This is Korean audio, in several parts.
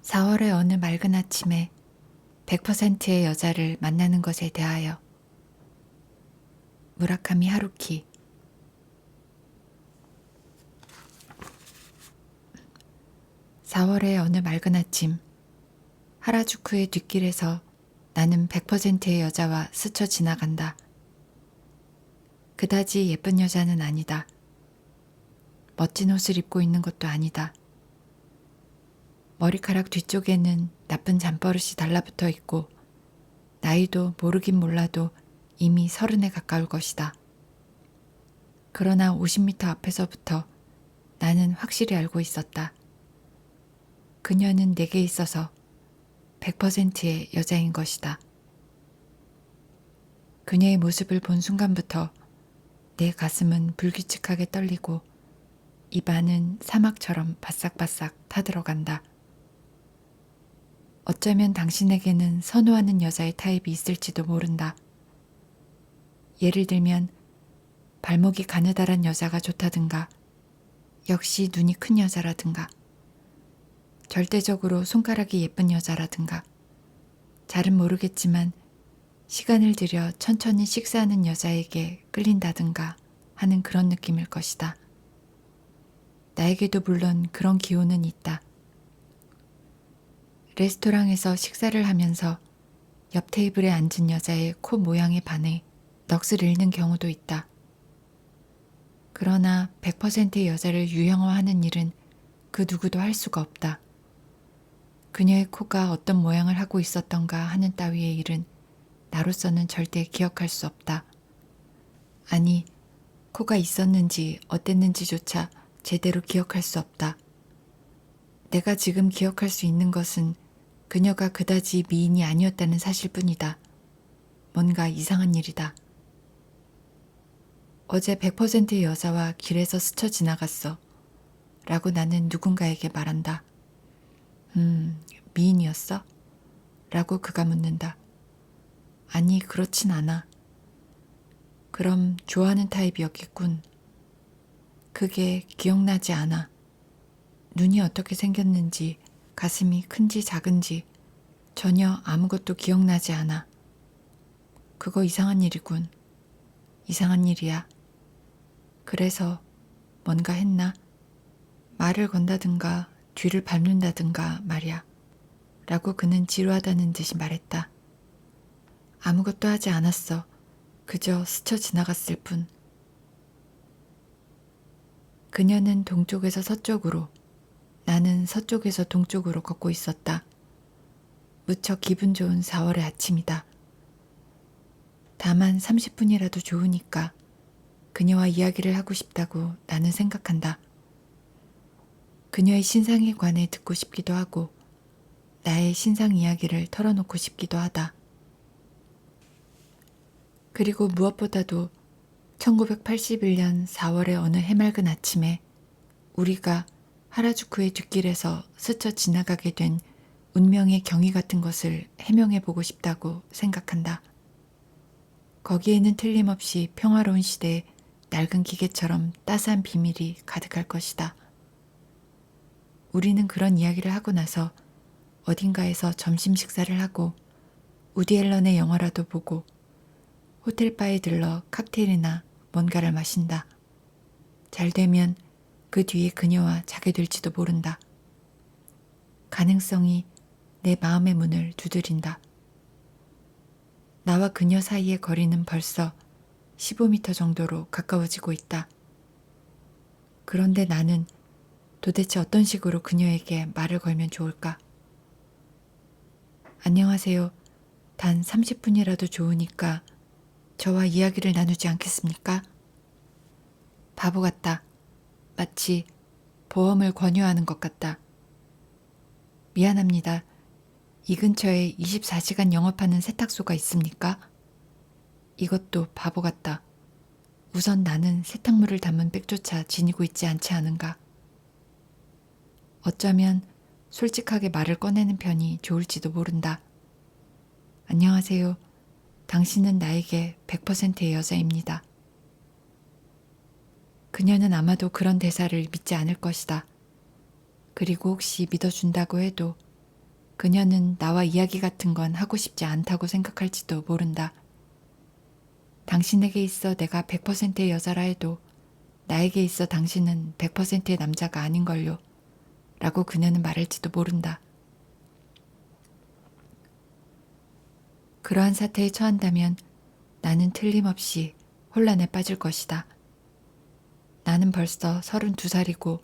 4월의 어느 맑은 아침에 100%의 여자를 만나는 것에 대하여. 무라카미 하루키. 4월의 어느 맑은 아침, 하라주쿠의 뒷길에서 나는 100%의 여자와 스쳐 지나간다. 그다지 예쁜 여자는 아니다. 멋진 옷을 입고 있는 것도 아니다. 머리카락 뒤쪽에는 나쁜 잠버릇이 달라붙어 있고 나이도 모르긴 몰라도 이미 30에 가까울 것이다. 그러나 50m 앞에서부터 나는 확실히 알고 있었다. 그녀는 내게 있어서 100%의 여자인 것이다. 그녀의 모습을 본 순간부터 내 가슴은 불규칙하게 떨리고 입안은 사막처럼 바싹바싹 타들어간다. 어쩌면 당신에게는 선호하는 여자의 타입이 있을지도 모른다. 예를 들면 발목이 가느다란 여자가 좋다든가, 역시 눈이 큰 여자라든가, 절대적으로 손가락이 예쁜 여자라든가, 잘은 모르겠지만 시간을 들여 천천히 식사하는 여자에게 끌린다든가 하는 그런 느낌일 것이다. 나에게도 물론 그런 기호는 있다. 레스토랑에서 식사를 하면서 옆 테이블에 앉은 여자의 코 모양에 반해 넋을 잃는 경우도 있다. 그러나 100%의 여자를 유형화하는 일은 그 누구도 할 수가 없다. 그녀의 코가 어떤 모양을 하고 있었던가 하는 따위의 일은 나로서는 절대 기억할 수 없다. 아니, 코가 있었는지 어땠는지조차 제대로 기억할 수 없다. 내가 지금 기억할 수 있는 것은 그녀가 그다지 미인이 아니었다는 사실뿐이다. 뭔가 이상한 일이다. 어제 100%의 여자와 길에서 스쳐 지나갔어. 라고 나는 누군가에게 말한다. 미인이었어? 라고 그가 묻는다. 아니, 그렇진 않아. 그럼 좋아하는 타입이었겠군. 그게 기억나지 않아. 눈이 어떻게 생겼는지, 가슴이 큰지 작은지 전혀 아무것도 기억나지 않아. 그거 이상한 일이군. 이상한 일이야. 그래서 뭔가 했나? 말을 건다든가 뒤를 밟는다든가 말이야. 라고 그는 지루하다는 듯이 말했다. 아무것도 하지 않았어. 그저 스쳐 지나갔을 뿐. 그녀는 동쪽에서 서쪽으로, 나는 서쪽에서 동쪽으로 걷고 있었다. 무척 기분 좋은 4월의 아침이다. 다만 30분이라도 좋으니까 그녀와 이야기를 하고 싶다고 나는 생각한다. 그녀의 신상에 관해 듣고 싶기도 하고 나의 신상 이야기를 털어놓고 싶기도 하다. 그리고 무엇보다도 1981년 4월의 어느 해맑은 아침에 우리가 하라주쿠의 뒷길에서 스쳐 지나가게 된 운명의 경위 같은 것을 해명해보고 싶다고 생각한다. 거기에는 틀림없이 평화로운 시대의 낡은 기계처럼 따스한 비밀이 가득할 것이다. 우리는 그런 이야기를 하고 나서 어딘가에서 점심 식사를 하고 우디 앨런의 영화라도 바도 호텔바에 들러 칵테일이나 뭔가를 마신다. 잘 되면 그 뒤에 그녀와 자게 될지도 모른다. 가능성이 내 마음의 문을 두드린다. 나와 그녀 사이의 거리는 벌써 15m 정도로 가까워지고 있다. 그런데 나는 도대체 어떤 식으로 그녀에게 말을 걸면 좋을까? 안녕하세요. 단 30분이라도 좋으니까 저와 이야기를 나누지 않겠습니까? 바보 같다. 마치 보험을 권유하는 것 같다. 미안합니다. 이 근처에 24시간 영업하는 세탁소가 있습니까? 이것도 바보 같다. 우선 나는 세탁물을 담은 백조차 지니고 있지 않지 않은가. 어쩌면 솔직하게 말을 꺼내는 편이 좋을지도 모른다. 안녕하세요. 당신은 나에게 100%의 여자입니다. 그녀는 아마도 그런 대사를 믿지 않을 것이다. 그리고 혹시 믿어준다고 해도 그녀는 나와 이야기 같은 건 하고 싶지 않다고 생각할지도 모른다. 당신에게 있어 내가 100%의 여자라 해도 나에게 있어 당신은 100%의 남자가 아닌걸요. 라고 그녀는 말할지도 모른다. 그러한 사태에 처한다면 나는 틀림없이 혼란에 빠질 것이다. 나는 벌써 32살이고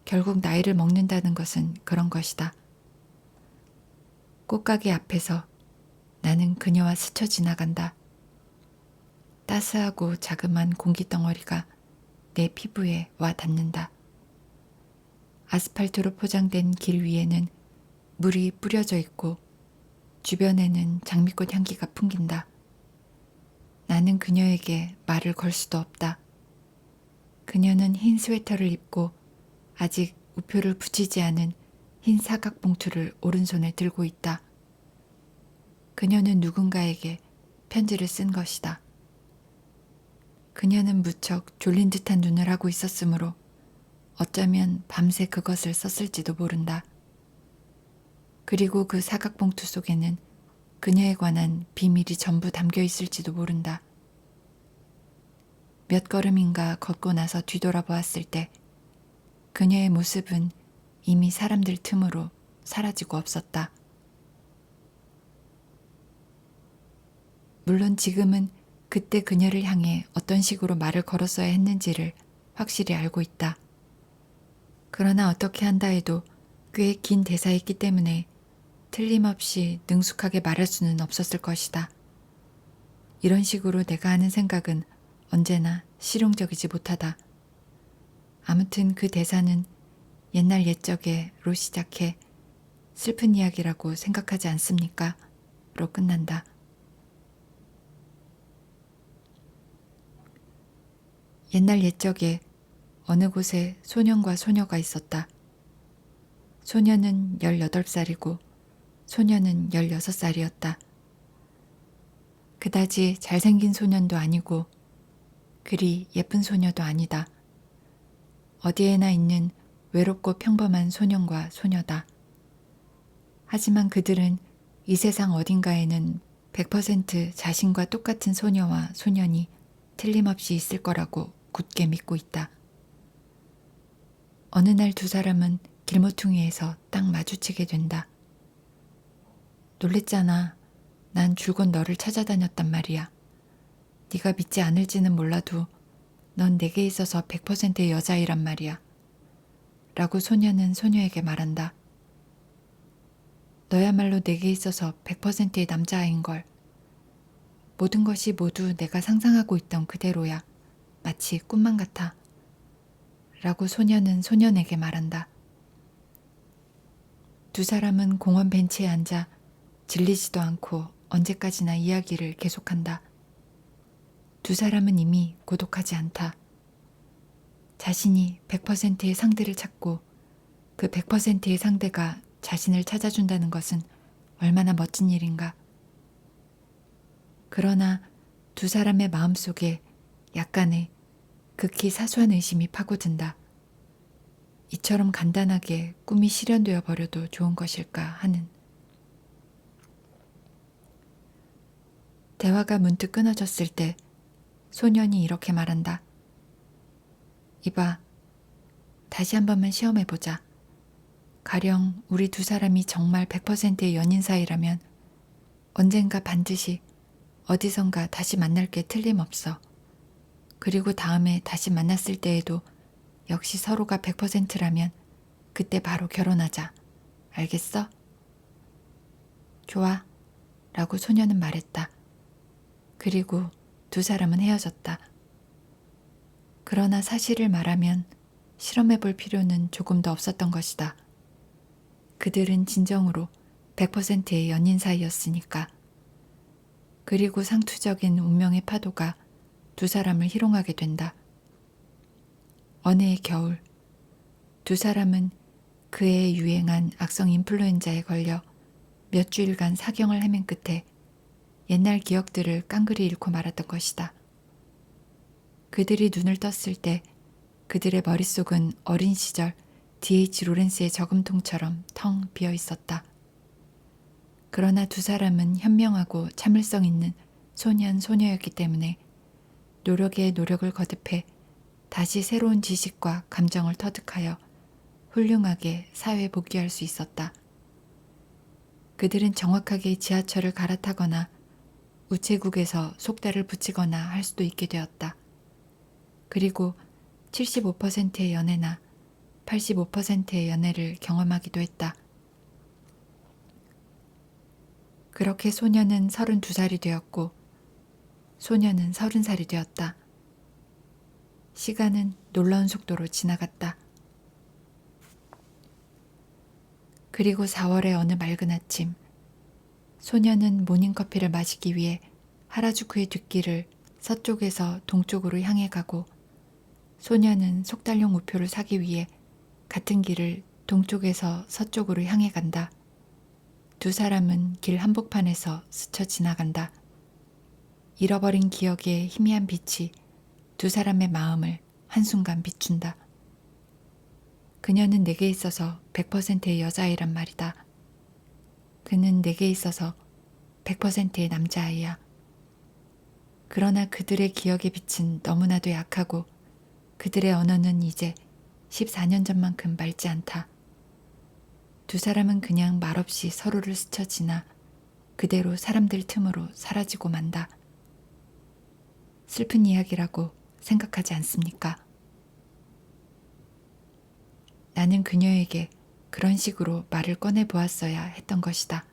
결국 나이를 먹는다는 것은 그런 것이다. 꽃가게 앞에서 나는 그녀와 스쳐 지나간다. 따스하고 자그만 공기덩어리가 내 피부에 와 닿는다. 아스팔트로 포장된 길 위에는 물이 뿌려져 있고 주변에는 장미꽃 향기가 풍긴다. 나는 그녀에게 말을 걸 수도 없다. 그녀는 흰 스웨터를 입고 아직 우표를 붙이지 않은 흰 사각 봉투를 오른손에 들고 있다. 그녀는 누군가에게 편지를 쓴 것이다. 그녀는 무척 졸린 듯한 눈을 하고 있었으므로 어쩌면 밤새 그것을 썼을지도 모른다. 그리고 그 사각 봉투 속에는 그녀에 관한 비밀이 전부 담겨 있을지도 모른다. 몇 걸음인가 걷고 나서 뒤돌아보았을 때 그녀의 모습은 이미 사람들 틈으로 사라지고 없었다. 물론 지금은 그때 그녀를 향해 어떤 식으로 말을 걸었어야 했는지를 확실히 알고 있다. 그러나 어떻게 한다 해도 꽤 긴 대사였기 때문에 틀림없이 능숙하게 말할 수는 없었을 것이다. 이런 식으로 내가 하는 생각은 언제나 실용적이지 못하다. 아무튼 그 대사는 옛날 옛적에로 시작해 슬픈 이야기라고 생각하지 않습니까? 로 끝난다. 옛날 옛적에 어느 곳에 소년과 소녀가 있었다. 소년은 18살이고 소녀는 16살이었다. 그다지 잘생긴 소년도 아니고 그리 예쁜 소녀도 아니다. 어디에나 있는 외롭고 평범한 소년과 소녀다. 하지만 그들은 이 세상 어딘가에는 100% 자신과 똑같은 소녀와 소년이 틀림없이 있을 거라고 굳게 믿고 있다. 어느 날 두 사람은 길모퉁이에서 딱 마주치게 된다. 놀랬잖아. 난 줄곧 너를 찾아다녔단 말이야. 네가 믿지 않을지는 몰라도 넌 내게 있어서 100%의 여자이란 말이야. 라고 소녀는 소녀에게 말한다. 너야말로 내게 있어서 100%의 남자아인걸. 모든 것이 모두 내가 상상하고 있던 그대로야. 마치 꿈만 같아. 라고 소녀는 소년에게 말한다. 두 사람은 공원 벤치에 앉아 질리지도 않고 언제까지나 이야기를 계속한다. 두 사람은 이미 고독하지 않다. 자신이 100%의 상대를 찾고 그 100%의 상대가 자신을 찾아준다는 것은 얼마나 멋진 일인가. 그러나 두 사람의 마음속에 약간의 극히 사소한 의심이 파고든다. 이처럼 간단하게 꿈이 실현되어 버려도 좋은 것일까 하는. 대화가 문득 끊어졌을 때 소년이 이렇게 말한다. 이봐, 다시 한 번만 시험해보자. 가령 우리 두 사람이 정말 100%의 연인 사이라면 언젠가 반드시 어디선가 다시 만날 게 틀림없어. 그리고 다음에 다시 만났을 때에도 역시 서로가 100%라면 그때 바로 결혼하자. 알겠어? 좋아. 라고 소녀는 말했다. 그리고 두 사람은 헤어졌다. 그러나 사실을 말하면 실험해 볼 필요는 조금 더 없었던 것이다. 그들은 진정으로 100%의 연인 사이였으니까. 그리고 상투적인 운명의 파도가 두 사람을 희롱하게 된다. 어느 해 겨울, 두 사람은 그 해에 유행한 악성 인플루엔자에 걸려 몇 주일간 사경을 헤맨 끝에 옛날 기억들을 깡그리 잃고 말았던 것이다. 그들이 눈을 떴을 때 그들의 머릿속은 어린 시절 D.H. 로렌스의 저금통처럼 텅 비어 있었다. 그러나 두 사람은 현명하고 참을성 있는 소년, 소녀였기 때문에 노력에 노력을 거듭해 다시 새로운 지식과 감정을 터득하여 훌륭하게 사회에 복귀할 수 있었다. 그들은 정확하게 지하철을 갈아타거나 우체국에서 속달을 붙이거나 할 수도 있게 되었다. 그리고 75%의 연애나 85%의 연애를 경험하기도 했다. 그렇게 소녀는 32살이 되었고 소녀는 30살이 되었다. 시간은 놀라운 속도로 지나갔다. 그리고 4월의 어느 맑은 아침, 소녀는 모닝커피를 마시기 위해 하라주쿠의 뒷길을 서쪽에서 동쪽으로 향해 가고 소녀는 속달용 우표를 사기 위해 같은 길을 동쪽에서 서쪽으로 향해 간다. 두 사람은 길 한복판에서 스쳐 지나간다. 잃어버린 기억의 희미한 빛이 두 사람의 마음을 한순간 비춘다. 그녀는 내게 있어서 100%의 여자아이란 말이다. 그는 내게 있어서 100%의 남자아이야. 그러나 그들의 기억의 빛은 너무나도 약하고 그들의 언어는 이제 14년 전만큼 맑지 않다. 두 사람은 그냥 말없이 서로를 스쳐 지나 그대로 사람들 틈으로 사라지고 만다. 슬픈 이야기라고 생각하지 않습니까? 나는 그녀에게 그런 식으로 말을 꺼내 보았어야 했던 것이다.